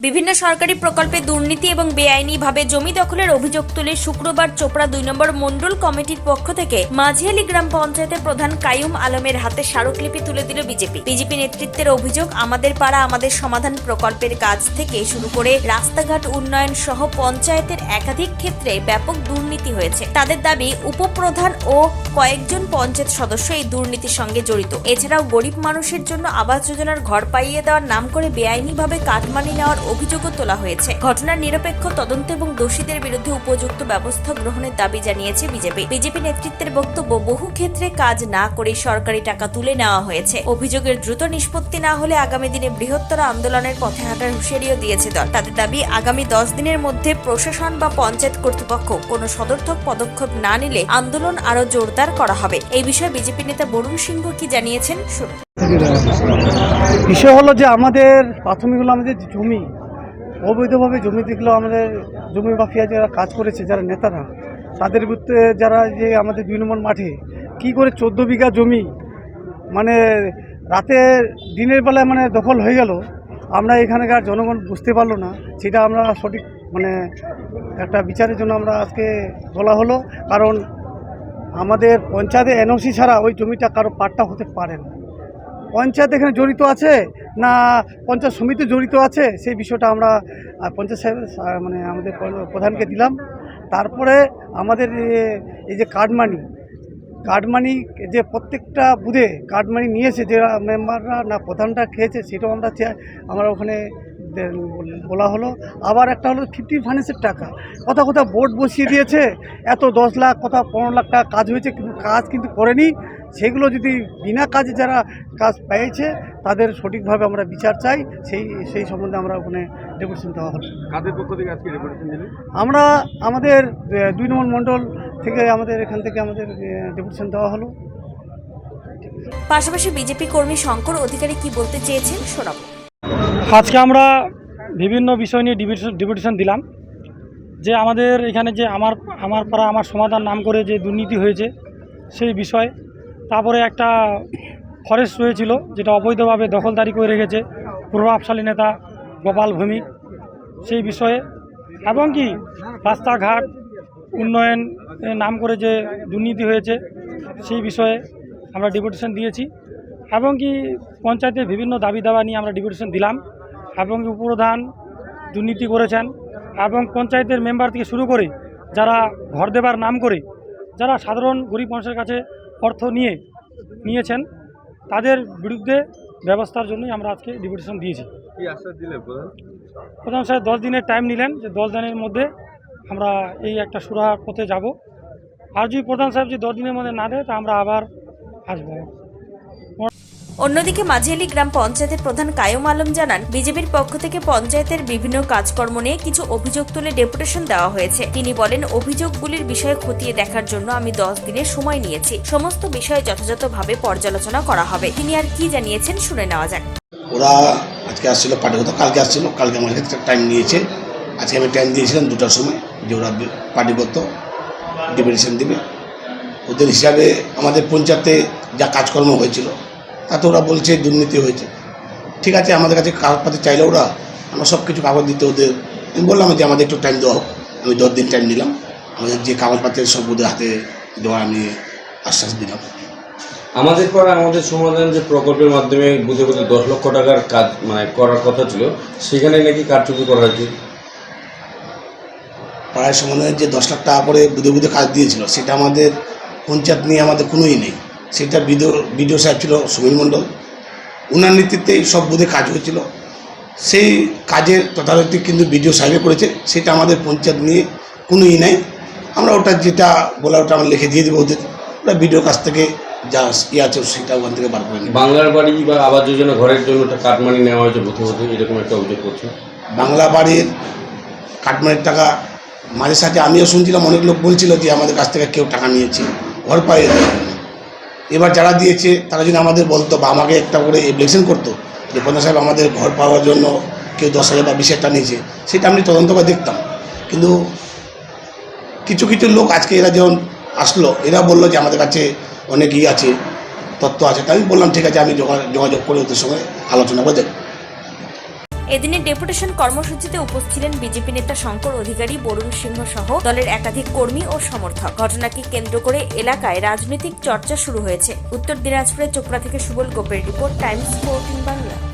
বিভিন্ন সরকারি প্রকল্পে দুর্নীতি এবং বেআইনিভাবে জমি দখলের অভিযোগ তুলে শুক্রবার চোপড়া ২ নম্বর মণ্ডল কমিটির পক্ষ থেকে মাঝিয়ালি গ্রাম পঞ্চায়েতের প্রধান কাইয়ুম আলমের হাতে স্মারকলিপি তুলে দিল বিজেপি নেতৃত্বের অভিযোগ, আমাদের পাড়া আমাদের সমাধান প্রকল্পের কাজ থেকে শুরু করে রাস্তাঘাট উন্নয়ন সহ পঞ্চায়েতের একাধিক ক্ষেত্রে ব্যাপক দুর্নীতি হয়েছে। তাদের দাবি, উপপ্রধান ও কয়েকজন পঞ্চায়েত সদস্য এই দুর্নীতির সঙ্গে জড়িত। এছাড়াও গরিব মানুষের জন্য আবাস যোজনার ঘর পাইয়ে দেওয়ার নাম করে বেআইনিভাবে কাটমানি নেওয়ার অভিযোগও তোলা হয়েছে। ঘটনার নিরপেক্ষ তদন্ত এবং দোষীদের বিরুদ্ধে উপযুক্ত ব্যবস্থা গ্রহণের দাবি জানিয়েছে বিজেপি নেতৃত্বের বক্তব্য, বহু ক্ষেত্রে কাজ না করে সরকারি টাকা তুলে নেওয়া হয়েছে। অভিযোগের দ্রুত নিষ্পত্তি না হলে আগামী দিনে বৃহত্তর আন্দোলনের পথে হাঁটার হুঁশিয়ারিও দিয়েছে দল। তাদের দাবি, আগামী 10 দিনের মধ্যে প্রশাসন বা পঞ্চায়েত কর্তৃপক্ষ কোনো সদর্থক পদক্ষেপ না নিলে আন্দোলন আরো জোরদার করা হবে। এই বিষয়ে বিজেপি নেতা বরুণ সিংহ কি জানিয়েছেন শুনুন। বিষয় হলো যে আমাদের প্রাথমিক হলো আমাদের জমি অবৈধভাবে জমি দিকলো, আমাদের জমি মাফিয়া যারা কাজ করেছে, যারা নেতারা, তাদের বিরুদ্ধে যারা যে আমাদের 2 নম্বর মাঠে কি করে 14 বিঘা জমি মানে রাতে দিনের বেলায় মানে দখল হয়ে গেল, আমরা এখানকার জনগণ বুঝতে পারলো না। সেটা আমরা সঠিক মানে একটা বিচারের জন্য আমরা আজকে বলা হলো, কারণ আমাদের পঞ্চায়েতে এনওসি ছাড়া ওই জমিটা কারো পাট্টা হতে পারে না। পঞ্চায়েত এখানে জড়িত আছে না পঞ্চায়েত সমিতি জড়িত আছে, সেই বিষয়টা আমরা পঞ্চায়েত সাহেব মানে আমাদের প্রধানকে দিলাম। তারপরে আমাদের এই যে কার্ডমানি যে প্রত্যেকটা বুথে কার্ডমানি নিয়েছে, যে মেম্বাররা না প্রধানটা খেয়েছে, সেটাও আমরা ওখানে বলা হলো। আবার একটা হলো 50 ফাইন্যান্সের টাকা কোথাও বোর্ড বসিয়ে দিয়েছে, এত 10 লাখ কোথাও 15 লাখ টাকা কাজ হয়েছে, কিন্তু কাজ কিন্তু করেনি। সেগুলো যদি বিনা কাজে যারা কাজ পেয়েছে তাদের সঠিকভাবে আমরা বিচার চাই, সেই সম্বন্ধে আমরা ওখানে ডেপুটেশন দেওয়া হলো। কাদের পক্ষ থেকে আজকে ডেপুটেশন দিলেন? আমরা আমাদের 2 নম্বর মণ্ডল থেকে আমাদের এখান থেকে আমাদের ডেপুটেশন দেওয়া হলো। পাশাপাশি বিজেপি কর্মী শঙ্কর অধিকারী কি বলতে চেয়েছেন শোনাব। আজকে আমরা বিভিন্ন বিষয় নিয়ে ডেপুটেশন দিলাম, যে আমাদের এখানে যে আমার পাড়া আমার সমাধান নাম করে যে দুর্নীতি হয়েছে সেই বিষয়। তারপরে একটা ফরেস্ট রয়েছিল যেটা অবৈধভাবে দখলদারি করে রেখেছে প্রভাবশালী নেতা গোপাল ভৌমিক, সেই বিষয়ে। এবং কি রাস্তাঘাট উন্নয়ন নাম করে যে দুর্নীতি হয়েছে সেই বিষয়ে আমরা ডেপুটেশন দিয়েছি। এবং কি পঞ্চায়েতের বিভিন্ন দাবি দাবা নিয়ে আমরা ডেপুটেশন দিলাম। এবং উপপ্রধান দুর্নীতি করেছেন, এবং পঞ্চায়েতের মেম্বার থেকে শুরু করে যারা ঘর দেবার নাম করে যারা সাধারণ গরিব মানুষের কাছে অর্থ নিয়েছেন, তাদের বিরুদ্ধে ব্যবস্থার জন্যই আমরা আজকে ডেপুটেশন দিয়েছি। কি আশ্বাস দিলেন প্রধান সাহেব 10 দিনের টাইম নিলেন, যে 10 দিনের মধ্যে আমরা এই একটা সুরাহার পথে যাব। আর যদি প্রধান সাহেব যদি 10 দিনের মধ্যে না দেয় তা আমরা আবার আসবো। অন্যদিকে মাঝিয়ালি গ্রাম পঞ্চায়েতের প্রধান কাইয়ুম আলম জানান, বিজেপির পক্ষ থেকে পঞ্চায়েতের বিভিন্ন কাজকর্ম নিয়ে কিছু অভিযোগ তুলে ডেপুটেশন দেওয়া হয়েছে। তিনি বলেন, অভিযোগগুলির বিষয়ে খতিয়ে দেখার জন্য আমি 10 দিনের সময় নিয়েছি, সমস্ত বিষয়ে যথাযথভাবে পর্যালোচনা করা হবে। তিনি আর কি জানিয়েছেন শুনে নেওয়া যাক। ওরা আজকে আসছিল পার্টিগত, কালকে আসছিল, কালকে আমার কাছে টাইম নিয়েছে। আজকে আমি টাইম দিয়েছিলাম 2টার সময়, যে ওরা পার্টিগত ডেপুটেশন দেবে। ওদের হিসাবে আমাদের পঞ্চায়েতে যা কাজকর্ম হয়েছিল তাতে ওরা বলছে দুর্নীতি হয়েছে। ঠিক আছে, আমাদের কাছে কাগজপাতি চাইলে ওরা, আমরা সব কিছু কাগজ দিতে ওদের আমি বললাম যে আমাদের একটু টাইম দেওয়া হোক। আমি 10 দিন টাইম নিলাম, আমাদের যে কাগজপাতির সব ওদের হাতে দেওয়া আমি আশ্বাস দিলাম। আমাদের পাড়া আমাদের সমাধান যে প্রকল্পের মাধ্যমে বুঝে 10 লক্ষ টাকার কাজ মানে করার কথা ছিল, সেখানে নাকি কারচুপি করা হয়েছে। পাড়ায় সমাধানের যে 10 লাখ টাকা করে বুধে কাজ দিয়েছিল, সেটা আমাদের পঞ্চায়েত নিয়ে আমাদের কোনোই নেই। সেটা বিডিও সাহেব ছিল সুনীল মণ্ডল, ওনার নেতৃত্বেই সব বুধে কাজ হয়েছিল। সেই কাজের তদারকি কিন্তু বিডিও সাহেবে করেছে, সেটা আমাদের পঞ্চায়েত নিয়ে কোনোই নেই। আমরা ওটা যেটা বলা ওটা আমরা লিখে দিয়ে দেবো ওদের, ওরা বিডিওর কাছ থেকে যা আছে সেটা ওখান থেকে বার করে নেবে। বাংলার বাড়ি বা আবাস যোজনা ঘরের জন্য একটা কাটমানি নেওয়া হয়েছে হতে এরকম একটা অভিযোগ করছে। বাংলা বাড়ির কাটমানির টাকা মাঝে সাথে আমিও শুনছিলাম, অনেক লোক বলছিল যে আমাদের কাছ থেকে কেউ টাকা নিয়েছে ঘর পাইয়ে দেওয়ার জন্য। এবার যারা দিয়েছে তারা যদি আমাদের বলতো বা আমাকে একটা করে অ্যাপ্লিকেশন করতো যে প্রধান সাহেব আমাদের ঘর পাওয়ার জন্য কেউ 10,000 বা 20,000 টাকা নিয়েছে, সেটা আমি তদন্ত করে দেখতাম। কিন্তু কিছু লোক আজকে এরা যখন আসলো, এরা বললো যে আমাদের কাছে অনেক আছে, তথ্য আছে। তাই আমি বললাম ঠিক আছে, আমি যোগাযোগ করে ওদের সঙ্গে আলোচনা করে দেখব। এদিনের ডেপুটেশন কর্মসূচিতে উপস্থিত ছিলেন বিজেপি নেতা শঙ্কর অধিকারী, বরুণ সিংহ সহ দলের একাধিক কর্মী ও সমর্থক। ঘটনাকে কেন্দ্র করে এলাকায় রাজনৈতিক চর্চা শুরু হয়েছে। উত্তর দিনাজপুরের চোপড়া থেকে সুবল গোপের রিপোর্ট, টাইমস 14 বাংলা।